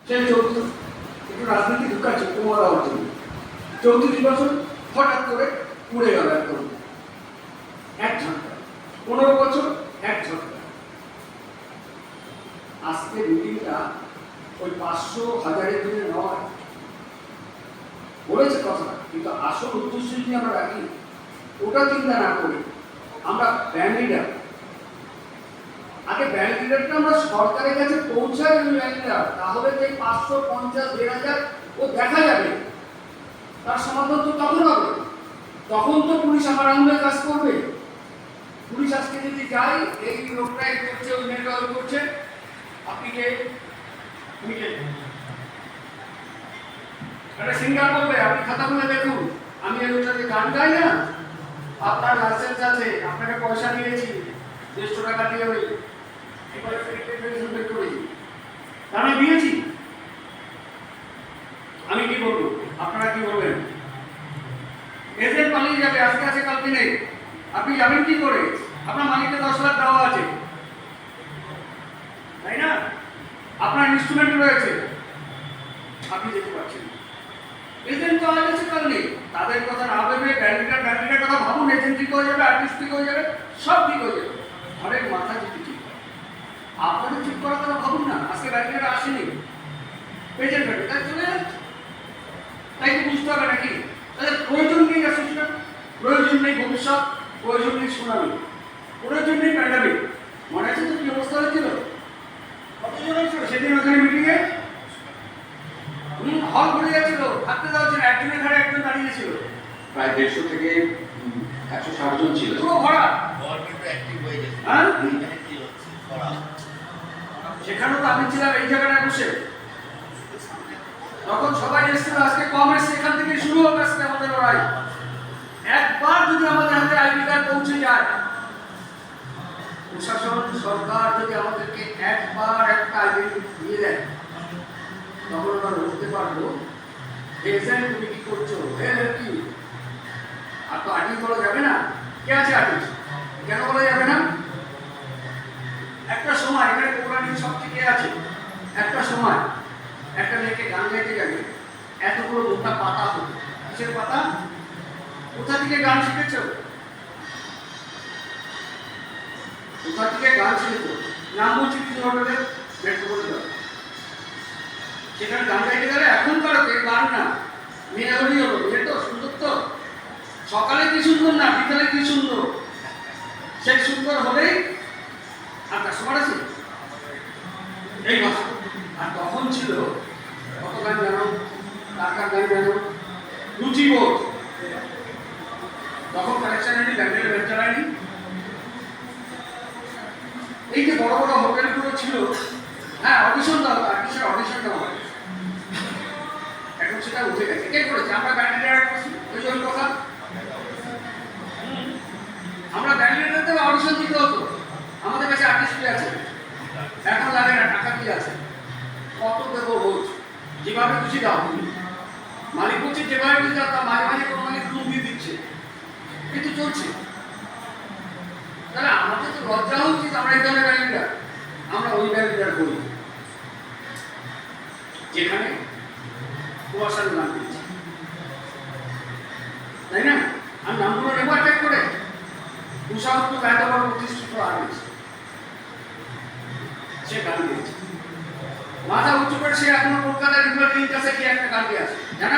সে 34 একটু রাজনীতি ঢুকাচ্ছে কুমার হওয়ার জন্য 34 বছর হঠাৎ করে উড়ে গেল একদম এক ঝটকা 15 বছর এক ঝটকা। আজকে মিটিংটা ওই 500,000-এর জন্য নয়, বলেছে কথা, কিন্তু আসল উদ্দেশ্য যদি আমরা রাখি ওটা চিন্তা না করে আমরা ব্যান্ড লিডার, আগে ব্যান্ড লিডারটা আমরা সরকারের কাছে পৌঁছাই, ওই ব্যান্ড লিডার তাহলে যে 550, 1000 ও দেখা যাবে, তার সমাধান তো তখন হবে। তখন তো পুলিশ আমার আঙুলে কাজ করবে। পুলিশ আজকে যদি যায় এই লোকটাই করছে, ওই মেয়েটাও করছে, আপনি কে একটা সিঙ্গার বলবে, আপনি খাতা খুলে দেখুন, আমি এই লোকটাকে গান গাই না, আপনার লাইসেন্স আছে, আপনাকে পয়সা দিয়েছি 150 টাকা দিয়ে ওই এবারে ফেসবুক করি, আমি দিয়েছি, আমি কি বলবো, আপনারা কি বলবেন? এজেন্ট পালিয়ে যাবে, আজকে আছে কালকে নেই, আপনি যাবেন কি করে? আপনার মালিককে 10 লাখ দেওয়া আছে, তাই না? আপনার ইনস্ট্রুমেন্ট রয়েছে, আপনি যেতে পারছেন। এজেন্ট তো আগে কাল নেই, তাদের কথা না ভেবে ব্যান্ডিটার কথা ভাবুন, এজেন্ট ঠিক হয়ে যাবে, আর্টিস্ট ঠিক হয়ে যাবে, সব ঠিক হয়ে যাবে। অনেক মাথা যদি ঠিক হয়, আপনাদের ঠিক করার কথা ভাবুন না। আজকে ব্যান্ডিটার আসেনি, এজেন্ট ব্যান্ডিটার তাই চলে যাচ্ছে, তাই তো বুঝতে হবে নাকি? তাদের প্রয়োজন নেই অ্যাসোসিয়েশন, প্রয়োজন নেই ভবিষ্যৎ, প্রয়োজন নেই সুনামি, প্রয়োজন নেই প্যান্ডামিক। মনে আছে তো কি অবস্থা হয়েছিল? কতজন হয়েছিল সেদিন ওখানে মিটিংয়ে? হল ভরে যাচ্ছিল, থাকতে দেওয়া হচ্ছে না, একজনের ঘরে একজন দাঁড়িয়েছিল, প্রায় 150 থেকে 160 জন ছিল। পুরো ভরা। হ্যাঁ, সেখানেও তো আমি ছিলাম এই জায়গাটায় বসে, তখন সবাই এসেছিল। আজকে কম এসছে, এখান থেকে শুরু হবে আজকে আমাদের লড়াই। একবার যদি আমাদের হাতে আইডি কার্ড পৌঁছে যায়, প্রশাসন সরকার যদি আমাদেরকে একবার একটা আইডেন্টি দিয়ে দেয়, তখন আমরা বলতে পারবো এজেন্ট তুমি কি করছো, কি আর তো আর্টিস্ট বলা যাবে না। কে আছে আর্টিস্ট, কেন বলা যাবে না? একটা সময় এখানে পৌরাণিক সব থেকে আছে, একটা সময় একটা মেয়েকে গান গাইতে যাবে, এতগুলো মোটা পাতা হতো। কিসের পাতা? কোথা থেকে গান শিখেছো? কোথা থেকে গান শিখেছো? নাম বলছি কিছু হোটেলে মেট্রো বলে দাও, সেখানে গান গাইতে গেলে এখনকার গান না, মেয়ে হলেই হলো, মেয়ে তো সুন্দর, তো সকালে কি সুন্দর না বিকালে কি সুন্দর, সেই সুন্দর হলেই আর কাস্টমার আছে এই ভাষা। আর তখন ছিল কত গান জানো, টাকার গান জানো, রুচিবোধ, তখন কালেকশন হয়নি, ব্যান্ডের ব্যান্ড চালায়নি। এই যে বড় বড় হোটেলগুলো ছিল, হ্যাঁ অডিশন দেওয়া, আর্টিস্টের অডিশন দেওয়া হয়, এখন সেটা উঠে গেছে। কে করেছে? আমরা ব্যান্ডের ওই কথা, আমরা ব্যান্ডের দেবে অডিশন দিতে হতো, আমাদের কাছে আর্টিস্ট আছে, এখন লাগে না, টাকা কি আছে, কত দেবো রোজ, যেভাবে খুশি দাও। মালিক বলছে যেভাবে খুশি দাও, তা মাঝে মাঝে কোনো মালিক রুম দিয়ে দিচ্ছে, কিন্তু চলছে। তাহলে আমাদের তো লজ্জা উচিত, আমরা এই ধরনের ব্যান্ডের, আমরা ওই ব্যান্ডের করি যেখানে কুয়াশার নাম দিয়েছি, তাই না? আর নামগুলো নেবো অ্যাটাক করে, তুষারত্ব এত বড় প্রতিষ্ঠিত আর্টিস্ট, সে গান দিয়েছে মাথা উঁচু করে, সে এখনো কলকাতার রিভার লিঙ্ক কাছে কি একটা গান দিয়ে আছে জানা